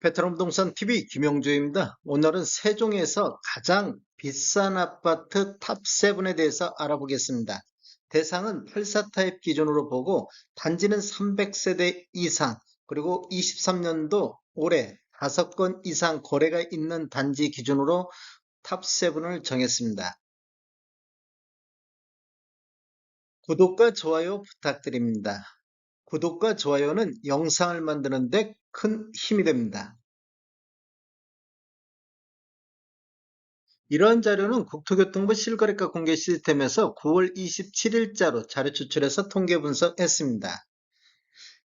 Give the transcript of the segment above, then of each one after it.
베트남 부동산 TV 김영주입니다. 오늘은 세종에서 가장 비싼 아파트 탑7에 대해서 알아보겠습니다. 대상은 84 타입 기준으로 보고 단지는 300세대 이상, 그리고 23년도 올해 5건 이상 거래가 있는 단지 기준으로 탑7을 정했습니다. 구독과 좋아요 부탁드립니다. 구독과 좋아요는 영상을 만드는 데 큰 힘이 됩니다. 이러한 자료는 국토교통부 실거래가 공개 시스템에서 9월 27일자로 자료 추출해서 통계 분석했습니다.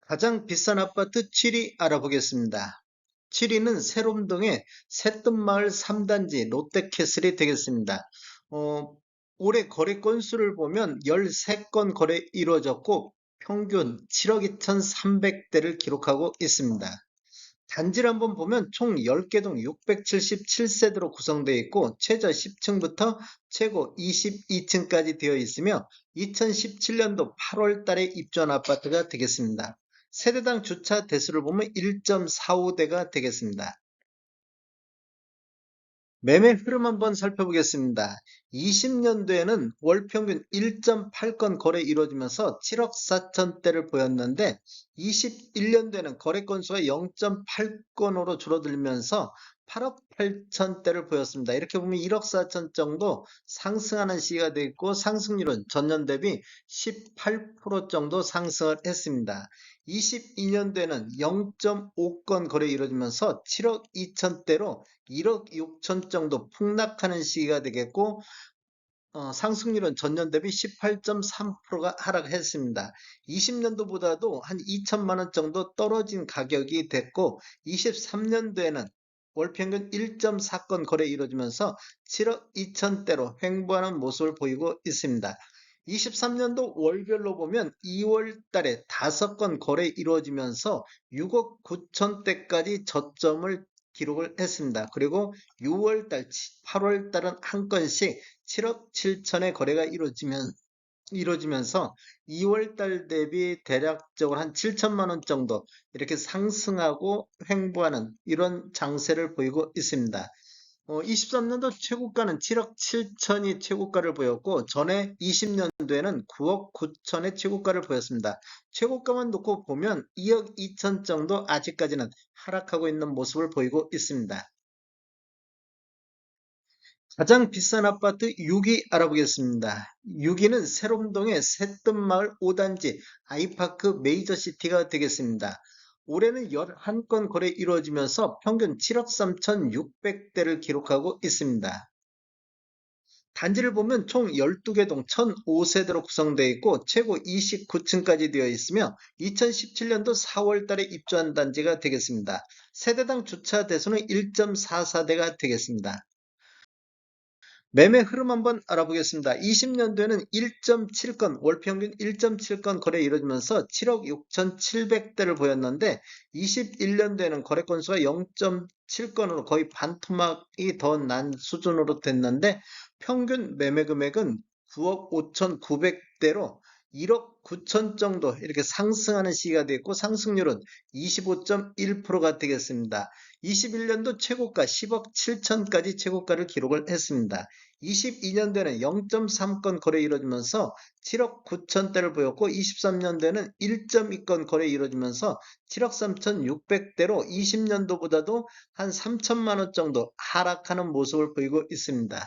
가장 비싼 아파트 7위 알아보겠습니다. 7위는 세롬동의 새뜸마을 3단지 롯데캐슬이 되겠습니다. 어, 올해 거래 건수를 보면 13건 거래 이루어졌고 평균 7억 2,300대를 기록하고 있습니다. 단지를 한번 보면 총 10개 동 677세대로 구성되어 있고 최저 10층부터 최고 22층까지 되어 있으며 2017년도 8월 달에 입주한 아파트가 되겠습니다. 세대당 주차 대수를 보면 1.45대가 되겠습니다. 매매 흐름 한번 살펴보겠습니다. 20년도에는 월 평균 1.8건 거래 이루어지면서 7억 4천대를 보였는데 21년도에는 거래 건수가 0.8건으로 줄어들면서 8억 8천대를 보였습니다. 이렇게 보면 1억 4천 정도 상승하는 시기가 되어 있고 상승률은 전년 대비 18% 정도 상승을 했습니다. 22년도에는 0.5건 거래 이루어지면서 7억 2천대로 1억 6천 정도 폭락하는 시기가 되겠고 상승률은 전년 대비 18.3%가 하락했습니다. 20년도보다도 한 2천만 원 정도 떨어진 가격이 됐고 23년도에는 월 평균 1.4건 거래 이루어지면서 7억 2천대로 횡보하는 모습을 보이고 있습니다. 23년도 월별로 보면 2월 달에 5건 거래 이루어지면서 6억 9천대까지 저점을 기록을 했습니다. 그리고 6월 달, 8월 달은 한 건씩 7억 7천의 거래가 이루어지면서 2월 달 대비 대략적으로 한 7천만 원 정도 이렇게 상승하고 횡보하는 이런 장세를 보이고 있습니다. 23년도 최고가는 7억 7천이 최고가를 보였고 전에 20년도에는 9억 9천의 최고가를 보였습니다. 최고가만 놓고 보면 2억 2천 정도 아직까지는 하락하고 있는 모습을 보이고 있습니다. 가장 비싼 아파트 6위 알아보겠습니다. 6위는 세롬동의 새뜸마을 5단지 아이파크 메이저시티가 되겠습니다. 올해는 11건 거래 이루어지면서 평균 7억 3,600대를 기록하고 있습니다. 단지를 보면 총 12개 동 1,005세대로 구성되어 있고 최고 29층까지 되어 있으며 2017년도 4월 달에 입주한 단지가 되겠습니다. 세대당 주차 대수는 1.44대가 되겠습니다. 매매 흐름 한번 알아보겠습니다. 20년도에는 1.7건, 월평균 1.7건 거래 이루어지면서 7억 6,700대를 보였는데 21년도에는 거래 건수가 0.7건으로 거의 반토막이 더 난 수준으로 됐는데 평균 매매 금액은 9억 5,900대로 1억 9천 정도 이렇게 상승하는 시기가 됐고 상승률은 25.1%가 되겠습니다. 21년도 최고가 10억 7천까지 최고가를 기록을 했습니다. 22년도에는 0.3건 거래 이루어지면서 7억 9천대를 보였고 23년도에는 1.2건 거래 이루어지면서 7억 3,600대로 20년도보다도 한 3천만 원 정도 하락하는 모습을 보이고 있습니다.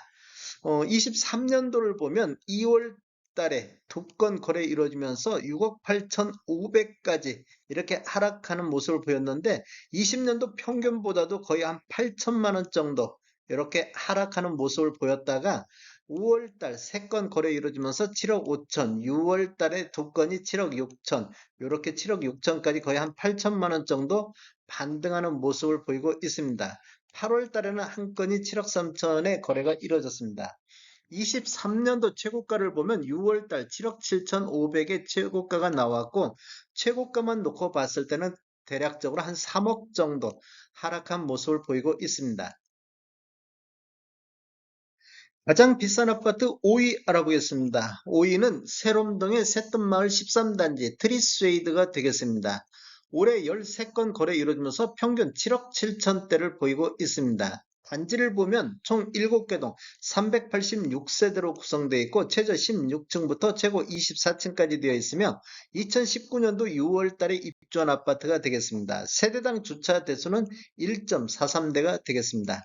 23년도를 보면 2월 달에 2건 거래 이루어지면서 6억 8,500까지 이렇게 하락하는 모습을 보였는데 20년도 평균보다도 거의 한 8천만 원 정도 이렇게 하락하는 모습을 보였다가 5월 달 3건 거래 이루어지면서 7억 5천, 6월 달에 2건이 7억 6천, 이렇게 7억 6천까지 거의 한 8천만 원 정도 반등하는 모습을 보이고 있습니다. 8월 달에는 한 건이 7억 3천의 거래가 이루어졌습니다. 23년도 최고가를 보면 6월달 7억 7,500의 최고가가 나왔고 최고가만 놓고 봤을 때는 대략적으로 한 3억 정도 하락한 모습을 보이고 있습니다. 가장 비싼 아파트 5위 알아보겠습니다. 5위는 세롬동의 새뜸마을 13단지 트리스웨이드가 되겠습니다. 올해 13건 거래 이루어지면서 평균 7억 7천대를 보이고 있습니다. 단지를 보면 총 7개 동 386세대로 구성되어 있고 최저 16층부터 최고 24층까지 되어 있으며 2019년도 6월 달에 입주한 아파트가 되겠습니다. 세대당 주차 대수는 1.43대가 되겠습니다.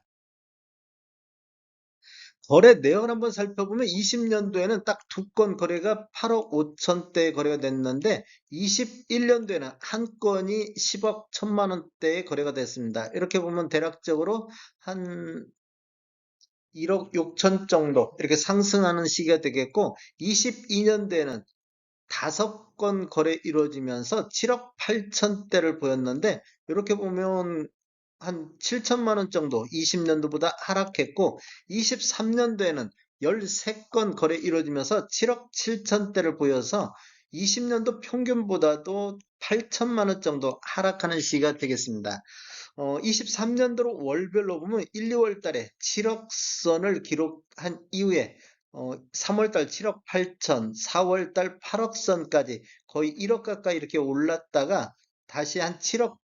거래 내역을 한번 살펴보면 20년도에는 딱 2건 거래가 8억 5천대 거래가 됐는데 21년도에는 한 건이 10억 1천만 원대에 거래가 됐습니다. 이렇게 보면 대략적으로 한 1억 6천 정도 이렇게 상승하는 시기가 되겠고 22년도에는 5건 거래 이루어지면서 7억 8천대를 보였는데 이렇게 보면 한 7천만 원 정도 20년도보다 하락했고 23년도에는 13건 거래 이루어지면서 7억 7천대를 보여서 20년도 평균보다도 8천만 원 정도 하락하는 시기가 되겠습니다. 23년도로 월별로 보면 1, 2월 달에 7억 선을 기록한 이후에 3월 달 7억 8천, 4월 달 8억 선까지 거의 1억 가까이 이렇게 올랐다가 다시 한 7억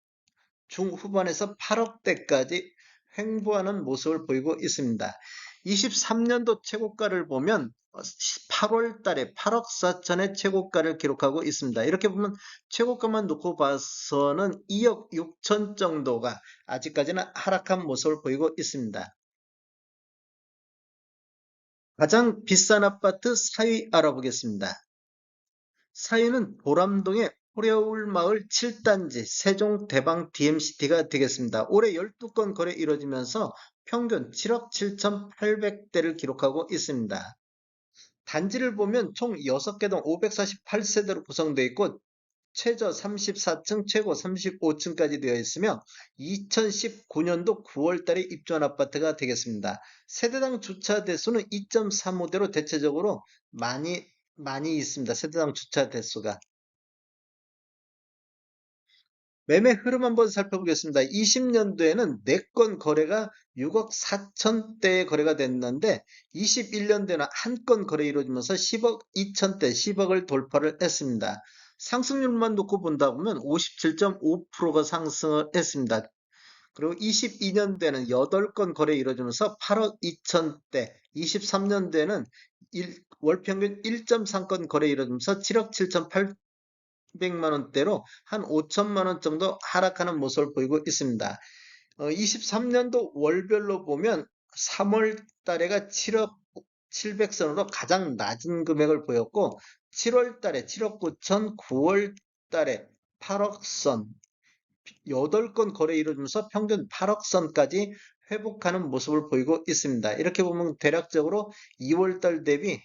중후반에서 8억대까지 횡보하는 모습을 보이고 있습니다. 23년도 최고가를 보면 8월 달에 8억 4천의 최고가를 기록하고 있습니다. 이렇게 보면 최고가만 놓고 봐서는 2억 6천 정도가 아직까지는 하락한 모습을 보이고 있습니다. 가장 비싼 아파트 4위 알아보겠습니다. 4위는 보람동의 호려울마을 7단지 세종대방 DMCT가 되겠습니다. 올해 12건 거래 이루어지면서 평균 7억 7,800대를 기록하고 있습니다. 단지를 보면 총 6개 동 548세대로 구성되어 있고 최저 34층, 최고 35층까지 되어 있으며 2019년도 9월 달에 입주한 아파트가 되겠습니다. 세대당 주차 대수는 2.35대로 대체적으로 많이 있습니다. 세대당 주차 대수가. 매매 흐름 한번 살펴보겠습니다. 20년도에는 4건 거래가 6억 4천대의 거래가 됐는데 21년도에는 한 건 거래 이루어지면서 10억 2천대, 10억을 돌파를 했습니다. 상승률만 놓고 본다 보면 57.5%가 상승을 했습니다. 그리고 22년도에는 8건 거래 이루어지면서 8억 2천대, 23년도에는 월평균 1.3건 거래 이루어지면서 7억 7,800 200만 원대로 한 5천만 원 정도 하락하는 모습을 보이고 있습니다. 23년도 월별로 보면 3월 달에가 7억 700선으로 가장 낮은 금액을 보였고 7월 달에 7억 9천, 9월 달에 8억 선, 8건 거래 이루어지면서 평균 8억 선까지 회복하는 모습을 보이고 있습니다. 이렇게 보면 대략적으로 2월 달 대비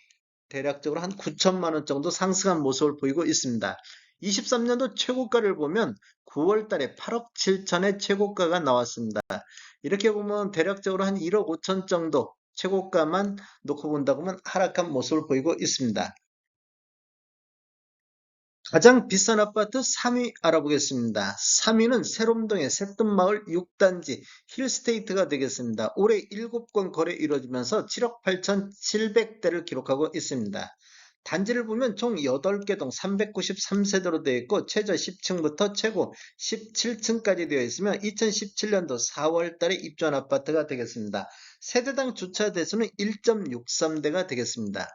대략적으로 한 9천만 원 정도 상승한 모습을 보이고 있습니다. 23년도 최고가를 보면 9월 달에 8억 7천의 최고가가 나왔습니다. 이렇게 보면 대략적으로 한 1억 5천 정도 최고가만 놓고 본다고 하면 하락한 모습을 보이고 있습니다. 가장 비싼 아파트 3위 알아보겠습니다. 3위는 세롬동의 새뜸마을 6단지 힐스테이트가 되겠습니다. 올해 7건 거래 이루어지면서 7억 8,700대를 기록하고 있습니다. 단지를 보면 총 8개 동 393세대로 되어 있고 최저 10층부터 최고 17층까지 되어 있으며 2017년도 4월 달에 입주한 아파트가 되겠습니다. 세대당 주차 대수는 1.63대가 되겠습니다.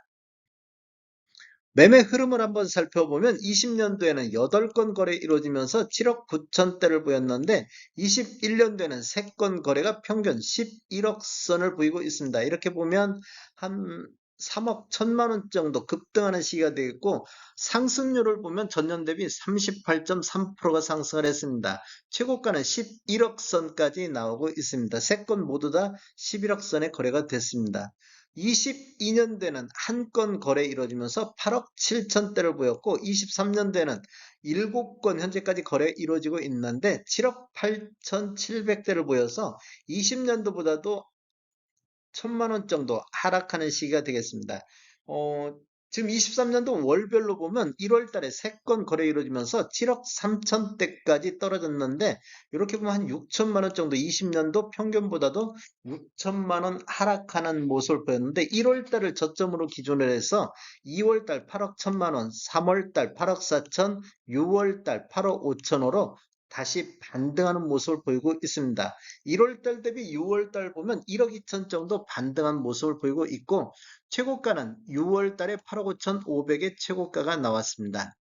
매매 흐름을 한번 살펴보면 20년도에는 8건 거래 이루어지면서 7억 9천대를 보였는데 21년도에는 3건 거래가 평균 11억 선을 보이고 있습니다. 이렇게 보면 한 3억 1천만 원 정도 급등하는 시기가 되겠고 상승률을 보면 전년 대비 38.3%가 상승을 했습니다. 최고가는 11억 선까지 나오고 있습니다. 3건 모두 다 11억 선에 거래가 됐습니다. 22년대는 한 건 거래 이루어지면서 8억 7천대를 보였고 23년대는 7건 현재까지 거래 이루어지고 있는데 7억 8천7백대를 보여서 20년도보다도 1천만 원 정도 하락하는 시기가 되겠습니다. 지금 23년도 월별로 보면 1월 달에 3건 거래 이루어지면서 7억 3천대까지 떨어졌는데 이렇게 보면 한 6천만 원 정도 20년도 평균보다도 6천만 원 하락하는 모습을 보였는데 1월 달을 저점으로 기준을 해서 2월 달 8억 1천만 원, 3월 달 8억 4천, 6월 달 8억 5천으로 다시 반등하는 모습을 보이고 있습니다. 1월달 대비 6월달 보면 1억 2천 정도 반등한 모습을 보이고 있고 최고가는 6월달에 8억 5천 5백의 최고가가 나왔습니다.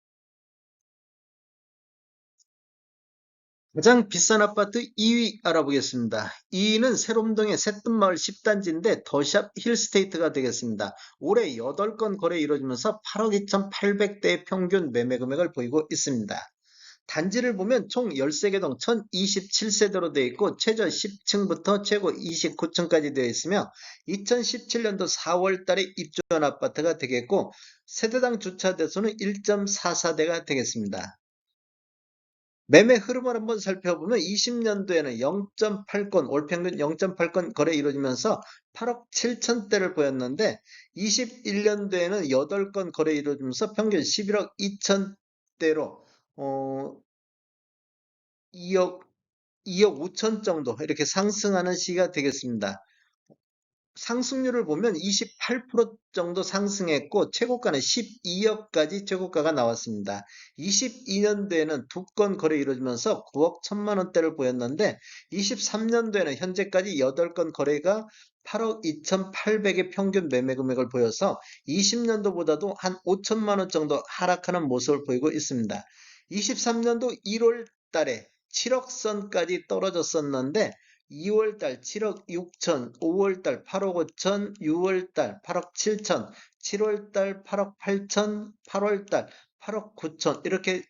가장 비싼 아파트 2위 알아보겠습니다. 2위는 새롬동의 새뜸마을 10단지인데 더샵 힐스테이트가 되겠습니다. 올해 8건 거래 이루어지면서 8억 2,800대의 평균 매매 금액을 보이고 있습니다. 단지를 보면 총 13개동 1027세대로 되어 있고 최저 10층부터 최고 29층까지 되어 있으며 2017년도 4월 달에 입주한 아파트가 되겠고 세대당 주차 대수는 1.44대가 되겠습니다. 매매 흐름을 한번 살펴보면 20년도에는 0.8건, 올 평균 0.8건 거래 이루어지면서 8억 7천대를 보였는데 21년도에는 8건 거래 이루어지면서 평균 11억 2천대로 2억 5천 정도 이렇게 상승하는 시기가 되겠습니다. 상승률을 보면 28% 정도 상승했고 최고가는 12억까지 최고가가 나왔습니다. 22년도에는 2건 거래 이루어지면서 9억 1천만 원대를 보였는데 23년도에는 현재까지 8건 거래가 8억 2,800의 평균 매매 금액을 보여서 20년도보다도 한 5천만 원 정도 하락하는 모습을 보이고 있습니다. 23년도 1월 달에 7억 선까지 떨어졌었는데 2월달 7억 6천, 5월달 8억 5천, 6월달 8억 7천, 7월달 8억 8천, 8월달 8억 9천 이렇게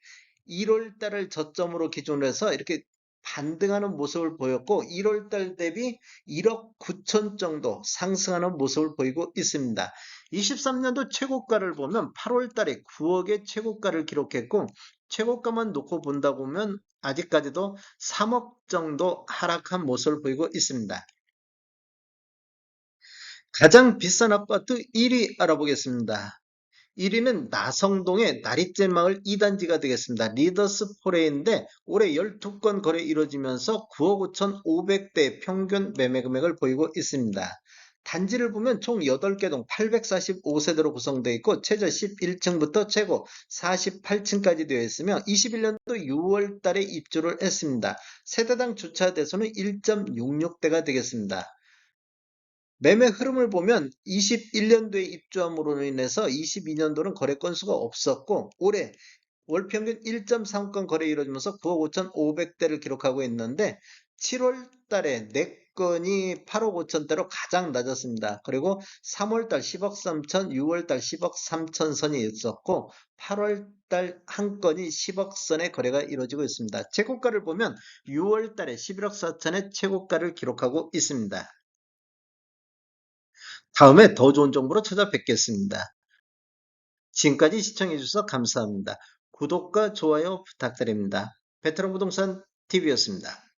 1월달을 저점으로 기준으로 해서 이렇게 반등하는 모습을 보였고 1월달 대비 1억 9천 정도 상승하는 모습을 보이고 있습니다. 23년도 최고가를 보면 8월달에 9억의 최고가를 기록했고 최고가만 놓고 본다 보면 아직까지도 3억 정도 하락한 모습을 보이고 있습니다. 가장 비싼 아파트 1위 알아보겠습니다. 1위는 나성동의 나리째 마을 2단지가 되겠습니다. 리더스 포레인데 올해 12건 거래 이루어지면서 9억 5,500대 평균 매매 금액을 보이고 있습니다. 단지를 보면 총 8개동 845세대로 구성되어 있고 최저 11층부터 최고 48층까지 되어 있으며 21년도 6월 달에 입주를 했습니다. 세대당 주차 대수는 1.66대가 되겠습니다. 매매 흐름을 보면 21년도에 입주함으로 인해서 22년도는 거래 건수가 없었고 올해 월 평균 1.3건 거래 이루어지면서 9억 5,500대를 기록하고 있는데 7월 달에 4건이 8억 5천대로 가장 낮았습니다. 그리고 3월 달 10억 3천, 6월 달 10억 3천 선이 있었고 8월 달 한 건이 10억 선의 거래가 이루어지고 있습니다. 최고가를 보면 6월 달에 11억 4천의 최고가를 기록하고 있습니다. 다음에 더 좋은 정보로 찾아뵙겠습니다. 지금까지 시청해주셔서 감사합니다. 구독과 좋아요 부탁드립니다. 베테랑 부동산 TV였습니다.